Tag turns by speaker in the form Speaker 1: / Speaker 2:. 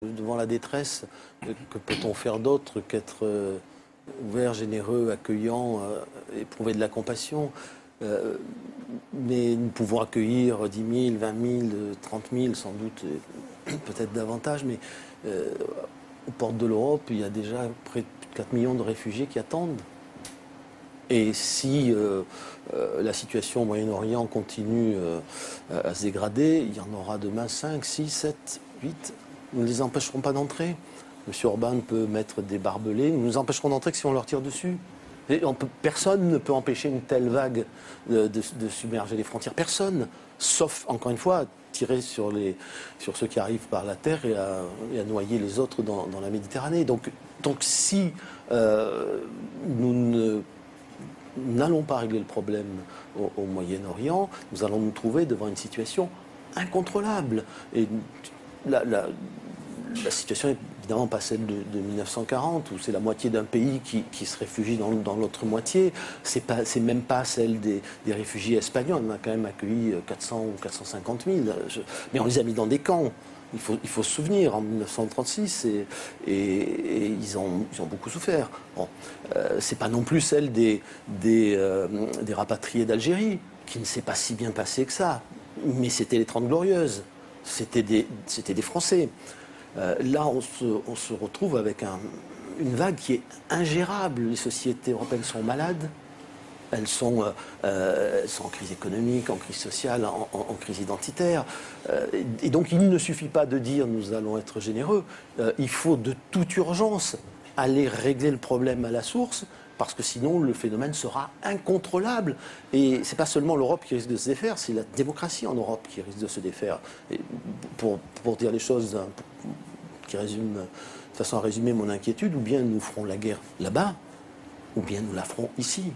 Speaker 1: Devant la détresse, que peut-on faire d'autre qu'être ouvert, généreux, accueillant, éprouver de la compassion? Mais nous pouvons accueillir 10 000, 20 000, 30 000, sans doute, peut-être davantage, mais aux portes de l'Europe, il y a déjà près de 4 millions de réfugiés qui attendent. Et si la situation au Moyen-Orient continue à se dégrader, il y en aura demain 5, 6, 7, 8. Nous ne les empêcherons pas d'entrer. M. Orban peut mettre des barbelés, nous nous empêcherons d'entrer que si on leur tire dessus. Et personne ne peut empêcher une telle vague de submerger les frontières. Personne, sauf, encore une fois, tirer sur ceux qui arrivent par la terre et à noyer les autres dans la Méditerranée. Donc si nous n'allons pas régler le problème au Moyen-Orient, nous allons nous trouver devant une situation incontrôlable. Et la situation n'est évidemment pas celle de 1940, où c'est la moitié d'un pays qui se réfugie dans l'autre moitié. C'est même pas celle des réfugiés espagnols. On a quand même accueilli 400 ou 450 000. Mais on les a mis dans des camps. Il faut se souvenir, en 1936, et ils ont beaucoup souffert. Bon, c'est pas non plus celle des rapatriés d'Algérie, qui ne s'est pas si bien passé que ça. Mais c'était les 30 Glorieuses. C'était des Français. Là, on se retrouve avec une vague qui est ingérable. Les sociétés européennes sont malades. Elles sont en crise économique, en crise sociale, en crise identitaire. Et donc, il ne suffit pas de dire nous allons être généreux. Il faut de toute urgence aller régler le problème à la source, parce que sinon le phénomène sera incontrôlable. Et ce n'est pas seulement l'Europe qui risque de se défaire, c'est la démocratie en Europe qui risque de se défaire. Et pour dire les choses qui résument, de façon à résumer mon inquiétude, ou bien nous ferons la guerre là-bas, ou bien nous la ferons ici.